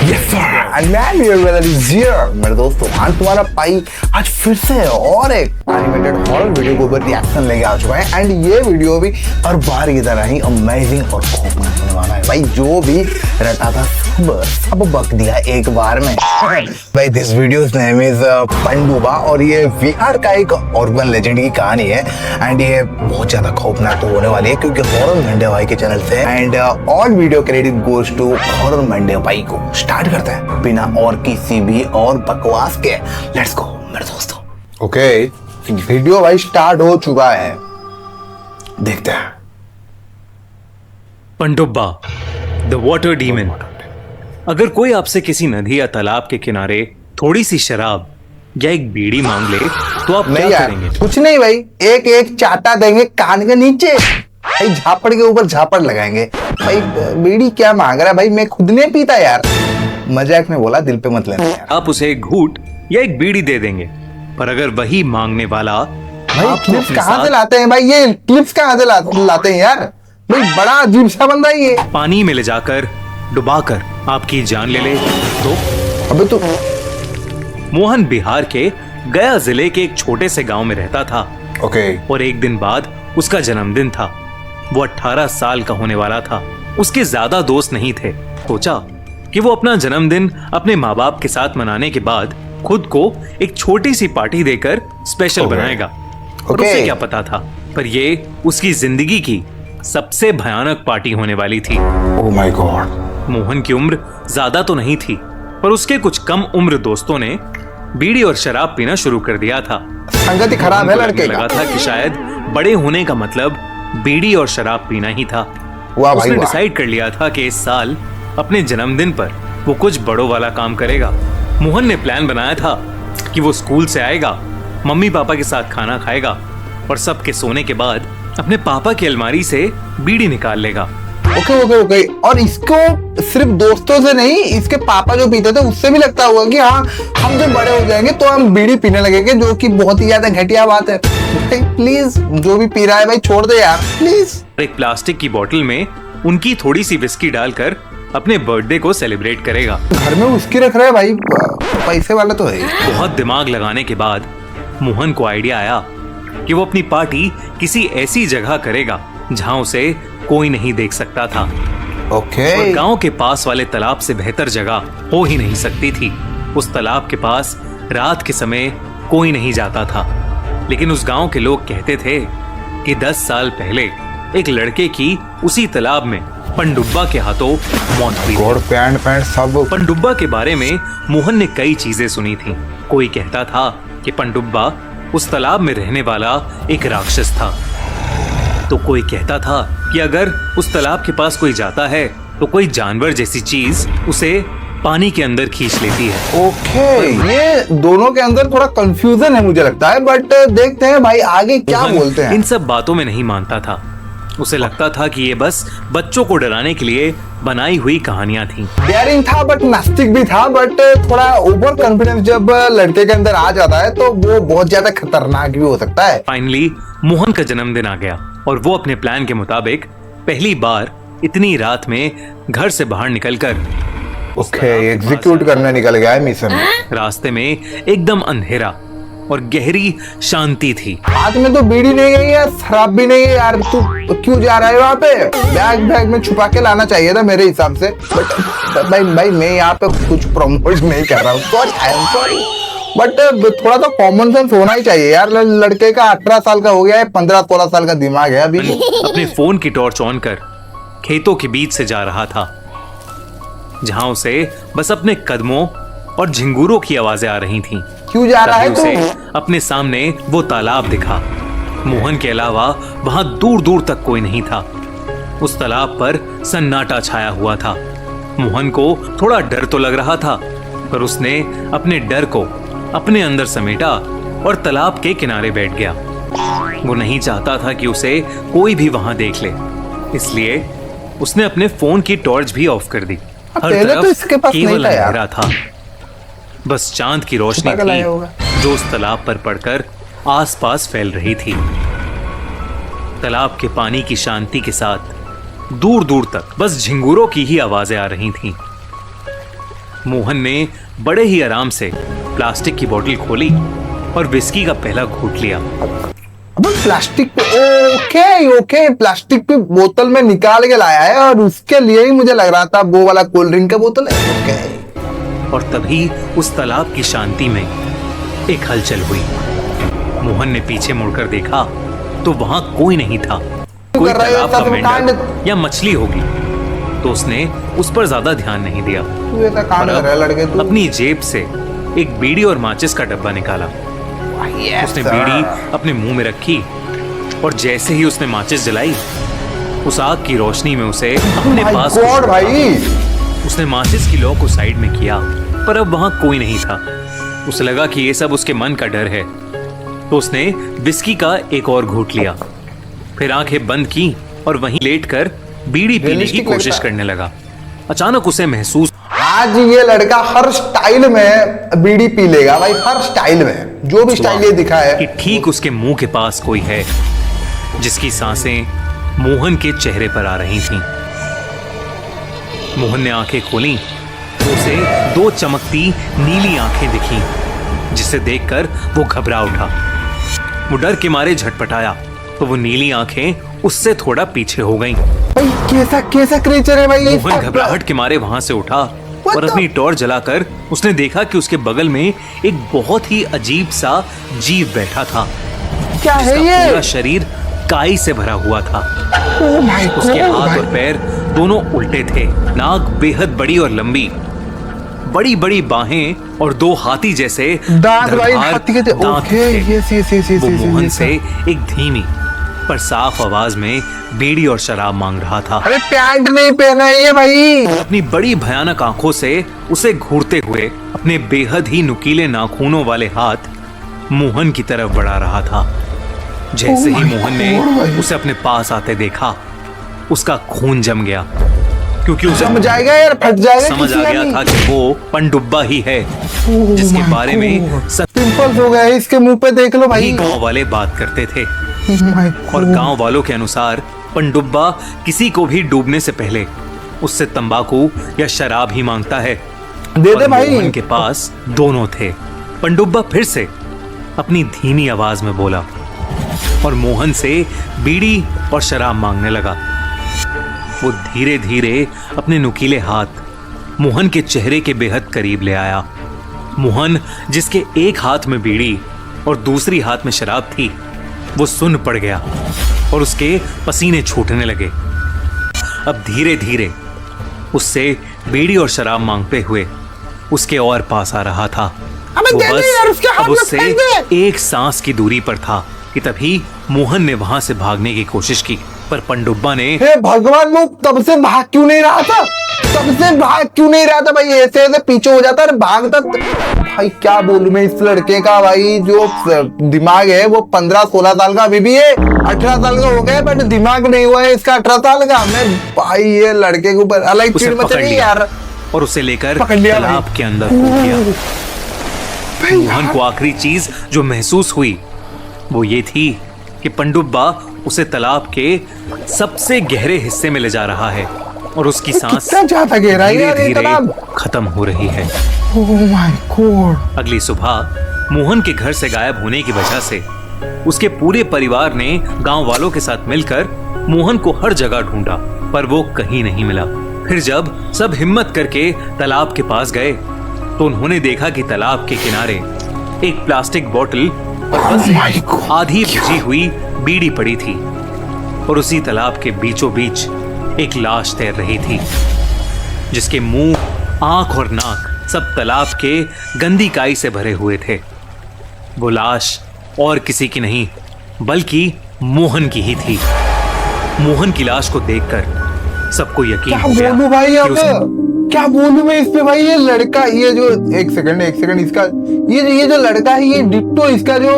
मेरे दोस्तों आज तुम्हारा भाई आज फिर से और एक एनिमेटेड हॉरर वीडियो के ऊपर रिएक्शन लेके आ चुका है। एंड ये वीडियो भी हर बार की तरह ही अमेजिंग और खौफनाक होने वाला है। भाई जो भी रटा था सब बक दिया एक बार में। भाई दिस वीडियोस नेम इज पंडुबा और ये बिहार का एक अर्बन लेजेंड की कहानी है। एंड ये बहुत ज्यादा खौफनाक तो होने वाली है क्योंकि हॉरर मंडे भाई के चैनल से। And all video credit goes to horror Monday भाई को। स्टार्ट करते हैं बिना और किसी भी और बकवास के। लेट्स गो मेरे दोस्तों। ओके वीडियो भाई स्टार्ट हो चुका है, देखते हैं। पंडुब्बा द वाटर डीमन। अगर कोई आपसे किसी नदी या तालाब के किनारे थोड़ी सी शराब या एक बीड़ी मांग ले तो आप क्या करेंगे? कुछ नहीं भाई, एक एक चाटा देंगे कान के नीचे भाई, झापड़ के ऊपर झापड़ लगाएंगे। भाई बीड़ी क्या मांग रहा है भाई, मैं खुद नहीं पीता यार, मजाक में बोला, दिल पे मत लेना यार। आप उसे एक घूंट या एक बीड़ी दे देंगे, पर अगर वही मांगने वाला भाई क्लिप्स कहाँ से लाते हैं भाई, ये क्लिप्स कहाँ से लाते हैं यार, भाई बड़ा अजीब सा बंदा है ये। पानी में ले जाकर डुबाकर आपकी जान ले तो? अबे तो मोहन बिहार के गया जिले के एक छोटे से गांव में रहता था। ओके। और एक दिन बाद उसका जन्मदिन था। वो 18 साल का होने वाला था। उसके ज्यादा दोस्त नहीं थे। सोचा कि वो अपना जन्मदिन अपने माँ बाप के साथ मनाने के बाद खुद को एक छोटी सी पार्टी देकर स्पेशल बनाएगा। और उसे क्या पता था, पर ये उसकी जिंदगी की सबसे भयानक पार्टी होने वाली थी। Oh my God. मोहन की उम्र ज्यादा तो नहीं थी, पर उसके कुछ कम उम्र दोस्तों ने बीड़ी और शराब पीना शुरू कर दिया था। संगति खराब है लड़के का। लगा था कि शायद बड़े होने का मतलब बीड़ी और शराब पीना ही था। उसने डिसाइड कर लिया था कि इस साल अपने जन्मदिन पर वो कुछ बड़ों वाला काम करेगा। मोहन ने प्लान बनाया था कि वो स्कूल से आएगा, मम्मी पापा के साथ खाना खाएगा और सबके सोने के बाद अपने पापा की अलमारी से बीड़ी निकाल लेगा। ओके। और इसको सिर्फ दोस्तों से नहीं, इसके पापा जो पीते थे उससे भी लगता होगा कि हाँ हम जब बड़े हो जाएंगे तो हम बीड़ी पीने लगेंगे, जो कि बहुत ही ज्यादा घटिया बात है। प्लीज जो भी पी रहा है भाई छोड़ दे यार प्लीज। एक प्लास्टिक की बोतल में उनकी थोड़ी सी विस्की डालकर अपने बर्थडे को सेलिब्रेट करेगा। घर में विस्की रख रहा है भाई, पैसे वाला तो है। बहुत दिमाग लगाने के बाद मोहन को आइडिया आया कि वो अपनी पार्टी किसी ऐसी जगह करेगा जहां उसे कोई नहीं देख सकता था। ओके। गांव के पास वाले तालाब से बेहतर जगह हो ही नहीं सकती थी। उस तालाब के पास रात के समय कोई नहीं जाता था, लेकिन उस गांव के लोग कहते थे कि 10 साल पहले एक लड़के की उसी तालाब में पंडुब्बा के हाथों मौत हुई। पैंट सब। पंडुब्बा के बारे में मोहन ने कई चीजें सुनी थी। कोई कहता था कि पंडुब्बा उस तालाब में रहने वाला एक राक्षस था, तो कोई कहता था कि अगर उस तालाब के पास कोई जाता है तो कोई जानवर जैसी चीज उसे पानी के अंदर खींच लेती है। ओके। ये दोनों के अंदर थोड़ा कंफ्यूजन है मुझे लगता है, बट देखते हैं भाई आगे क्या बोलते हैं। इन सब बातों में नहीं मानता था। उसे लगता था कि ये बस बच्चों को डराने के लिए बनाई हुई कहानियां थी। डेयरिंग था बट नास्तिक भी था, बट थोड़ा ओवर कॉन्फिडेंस जब लड़के के अंदर आ जाता है तो वो बहुत ज्यादा खतरनाक भी हो सकता है। फाइनली मोहन का जन्मदिन आ गया और वो अपने प्लान के मुताबिक पहली बार इतनी रात में घर से बाहर निकलकर एग्जीक्यूट करने निकल गया है मिशन। रास्ते में एकदम अंधेरा और गहरी शांति थी। हाथ में तो बीड़ी नहीं है यार, शराब भी नहीं है यार, तू क्यों जा रहा है वहाँ पे? बैग में छुपा के लाना चाहिए था मेरे हिसाब से। बट भाई मैं यहाँ पे कुछ प्रमोट नहीं कर रहा हूँ, sorry I am sorry, but थोड़ा तो कॉमन सेंस होना ही चाहिए यार। लड़के का 18 साल का हो गया है, 15-16 साल का दिमाग है अभी। अपने फोन की टॉर्च ऑन कर खेतों के बीच से जा रहा था, जहां उसे बस अपने कदमों और झिंगुरों की आवाजें आ रही थीं। क्यों जा रहा है उसे अपने सामने वो तालाब दिखा। मोहन के अलावा वहां दूर दूर तक कोई नहीं था। उस तालाब पर सन्नाटा छाया हुआ था। मोहन को थोड़ा डर तो लग रहा था, पर उसने अपने डर को अपने अंदर समेटा और तालाब के किनारे बैठ गया। वो नहीं चाहता था कि उसे कोई भी वहां देख ले, इसलिए उसने अपने फोन की टॉर्च भी ऑफ कर दी। हर तरफ तो इसके पास केवल अंधेरा था, बस चांद की रोशनी थी जो उस तालाब पर पड़कर आसपास फैल रही थी। तालाब के पानी की शांति के साथ दूर दूर तक बस झिंगुरों की ही आवाजें आ रही थीं। मोहन ने बड़े ही आराम से प्लास्टिक की बोतल खोली और विस्की का पहला घूंट लिया। अबे प्लास्टिक पे, ओके ओके, प्लास्टिक पे बोतल में निकाल के लाया है और उसके लिए ही मुझे लग रहा था वो वाला कोल्ड ड्रिंक का बोतल है। ओके। और तभी उस तालाब की शांति में एक हलचल हुई। मोहन ने पीछे मुड़कर देखा तो वहां कोई नहीं था। कोई तालाब का मेंढक या मछली होगी, तो उसने उस पर ज्यादा ध्यान नहीं दिया। अपनी जेब से एक बीड़ी और माचिस का डब्बा निकाला। उसने बीड़ी अपने मुंह में रखी और जैसे ही उसने माचिस जलाई, उस आग की रोशनी में उसे अपने पास भाई उसने माचिस की लौ को साइड में किया, पर अब वहां कोई नहीं था। उसे लगा कि ये सब उसके मन का डर है, तो उसने विस्की का एक और घूंट लिया, फिर आंखें बंद की और वहीं लेटकर बीड़ी पीने की कोशिश करने लगा। अचानक उसे महसूस, आज ये लड़का हर स्टाइल में बीड़ी पी लेगा भाई, हर स्टाइल में, जो भी स्टाइल ये दिखा है कि ठीक उसके मुंह के पास कोई है, जिसकी सांसें मोहन के चेहरे पर आ रही थीं। मोहन ने आंखें खोली तो उसे दो चमकती नीली आंखें दिखीं, जिसे देखकर वो घबरा उठा। वो डर के मारे झटपटाया तो वो नीली आंखें उससे थोड़ा पीछे हो गईं। भाई कैसा कैसा क्रिएचर है भाई ये। मोहन घबराहट के मारे वहां से उठा और अपनी टॉर्च जलाकर उसने देखा कि उसके बगल में एक बहुत ही अजीब सा जीव बैठा था। क्या है ये? पूरा शरीर काई से भरा हुआ था। उसके हाथ और पैर दोनों उल्टे थे। नाक बेहद बड़ी और लंबी, बड़ी बड़ी बाहें और दो हाथी जैसे दांत के थे। वो मोहन से एक धीमी पर साफ आवाज में बीड़ी और शराब मांग रहा था। अरे पैंट नहीं पहना है ये भाई। अपनी बड़ी भयानक आंखों से उसे घूरते हुए अपने बेहद ही नुकीले नाखूनों वाले हाथ मोहन की तरफ बढ़ा रहा था। जैसे ही मोहन ने उसे अपने पास आते देखा, उसका खून जम गया, क्योंकि उसे समझ जाएगा यार, फट जाएगा। समझ आ गया था कि वो पनडुब्बा ही है, जिसके बारे में पिंपल्स हो गए इसके मुंह पे, देख लो भाई। गांव वाले बात करते थे और गांव वालों के अनुसार पनडुब्बा किसी को भी डूबने से पहले उससे तंबाकू या शराब ही मांगता है। दे दे भाई। मोहन के पास दोनों थे। पनडुब्बा फिर से अपनी धीमी आवाज में बोला और मोहन से बीड़ी और शराब मांगने लगा। वो धीरे धीरे अपने नुकीले हाथ मोहन के चेहरे के बेहद करीब ले आया। मोहन, जिसके एक हाथ में बीड़ी और दूसरी हाथ में शराब थी, वो सुन्न पड़ गया और उसके पसीने छूटने लगे। अब धीरे धीरे उससे बीड़ी और शराब मांगते हुए उसके और पास आ रहा था। वो बस अब उससे एक सांस की दूरी पर था कि तभी मोहन ने वहां से भागने की कोशिश की, पर पनडुब्बा ने, हे भगवान, वो तब से भाग क्यों नहीं रहा था? तब से भाग क्यों नहीं रहा था भाई? ऐसे ऐसे पीछे हो जाता है, भागता। भाई क्या बोलूं मैं इस लड़के का, भाई जो दिमाग है वो 15-16 साल का अभी भी है, 18 साल का हो गया, बट दिमाग नहीं हुआ है इसका 18 साल का। मैं भाई ये लड़के के ऊपर अलग चिड़ मच रही यार। और उसे लेकर तालाब के अंदर कूद गया। मोहन को आखिरी चीज जो महसूस हुई वो ये थी कि पनडुब्बा उसे तालाब के सबसे गहरे हिस्से में ले जा रहा है और उसकी सांस धीरे धीरे खत्म हो रही है। Oh my God. अगली सुबह मोहन के घर से गायब होने की वजह से उसके पूरे परिवार ने गांव वालों के साथ मिलकर मोहन को हर जगह ढूंढा, पर वो कहीं नहीं मिला। फिर जब सब हिम्मत करके तालाब के पास गए तो उन्होंने देखा कि तालाब के किनारे एक प्लास्टिक बोतल और आधी बुझी हुई बीड़ी पड़ी थी और उसी तालाब के बीचों बीच एक लाश तैर रही थी, जिसके मुंह, आंख और नाक सब तालाब के गंदी काई से भरे हुए थे। वो लाश और किसी की नहीं बल्कि मोहन की ही थी। मोहन की लाश को देखकर सबको यकीन हो गया। क्या बोलूं मैं इस पे भाई? ये लड़का, ये जो एक सेकंड इसका ये जो लड़का है, ये डिट्टो इसका जो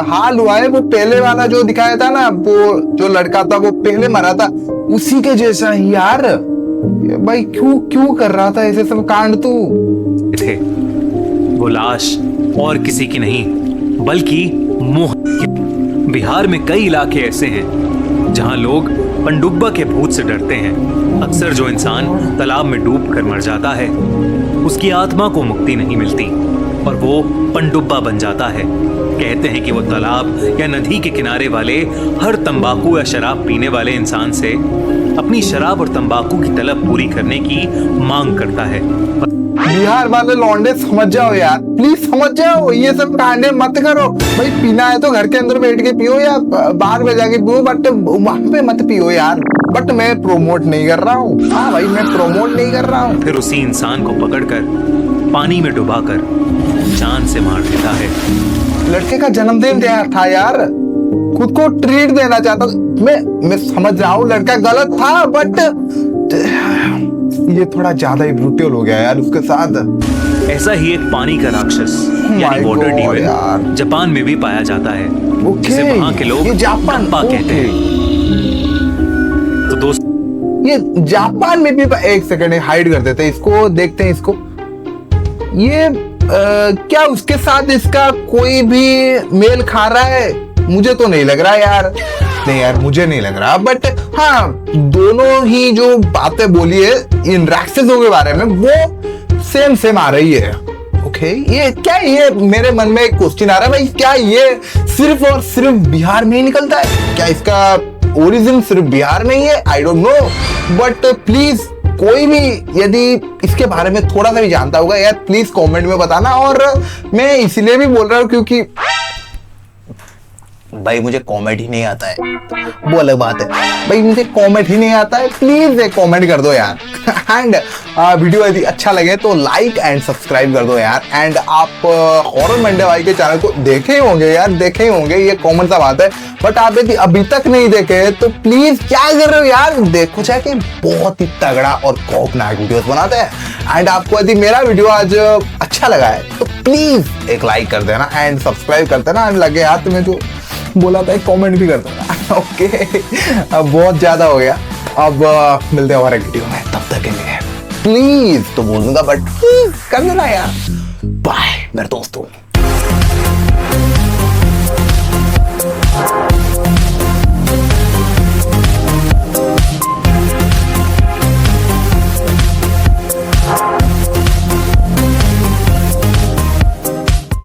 हाल हुआ है वो पहले वाला जो दिखाया था ना, वो जो लड़का था वो पहले मरा था, उसी के जैसा ही यार। भाई क्यों कर रहा था ऐसे सब कांड? तू थे वो लाश और किसी की नहीं बल्कि मोहन की। बिहार में कई इलाके ऐसे हैं जहां लोग पनडुब्बा के भूत से डरते हैं, अक्सर जो इंसान तालाब में डूब कर मर जाता है उसकी आत्मा को मुक्ति नहीं मिलती और वो पनडुब्बा बन जाता है। कहते हैं कि वो तालाब या नदी के किनारे वाले हर तंबाकू या शराब पीने वाले इंसान से अपनी शराब और तंबाकू की तलब पूरी करने की मांग करता है। बिहार वाले लौंडे समझ जाओ यार, प्लीज समझ जाओ, ये सब कांडे मत करो भाई। पीना है तो घर के अंदर बैठ के पियो या बाहर में जाके पियो, बट वहां पे मत पियो यार। बट मैं प्रोमोट नहीं कर रहा हूँ, हाँ भाई मैं प्रोमोट नहीं कर रहा हूँ। फिर उसी इंसान को पकड़कर पानी में डुबाकर जान से मार देता है। लड़के का जन्मदिन था यार, खुद को ट्रीट देना चाहता। मैं समझ रहा हूँ लड़का गलत था, बट ये थोड़ा ज्यादा ही ब्रूटल हो गया यार उसके साथ। ऐसा ही एक पानी का राक्षस यानी वाटर डीमन जापान में भी पाया जाता है, जिसे वहां के लोग कप्पा कहते हैं। तो दोस्त ये जापान में भी, एक सेकंड हाइड कर देते हैं इसको, देखते हैं इसको। ये क्या उसके साथ इसका कोई भी मेल खा रहा है? मुझे तो नहीं लग रहा यार, नहीं यार मुझे नहीं लग रहा। बट हाँ, दोनों ही जो बातें बोली है इन राक्षसों के बारे में वो सेम आ रही है। ओके, ये क्या, ये मेरे मन में एक क्वेश्चन आ रहा है भाई, क्या ये सिर्फ और सिर्फ बिहार में ही निकलता है? क्या इसका ओरिजिन सिर्फ बिहार में ही है? I don't know, but please कोई भी यदि इसके बारे में थोड़ा सा भी जानता होगा यार, प्लीज कमेंट में बताना। और मैं इसलिए भी बोल रहा हूँ क्योंकि भाई मुझे कॉमेडी नहीं आता है, वो अलग बात है भाई, मुझे कॉमेडी नहीं आता है। प्लीज एक कमेंट कर दो यार। एंड वीडियो यदि अच्छा लगे तो लाइक एंड सब्सक्राइब कर दो यार। एंड आप हॉरर मंडे भाई के चैनल को देखे ही होंगे यार, देखे ही होंगे, ये कॉमन सा बात है। बट आप यदि अभी तक नहीं देखे तो प्लीज क्या कर रहे हो यार, देखो जाके, बहुत ही तगड़ा और खौफनाक वीडियोस बनाते हैं। एंड आपको यदि मेरा वीडियो आज अच्छा लगा है तो प्लीज एक लाइक कर देना एंड सब्सक्राइब कर देना। एंड लगे हाथ में जो बोला था कमेंट भी कर देना। ओके, अब बहुत ज्यादा हो गया, अब मिलते हैं हमारे वीडियो में, तब तक के लिए प्लीज तो बोल दूंगा, बट प्लीज कर देना यार। बाय मेरे दोस्तों।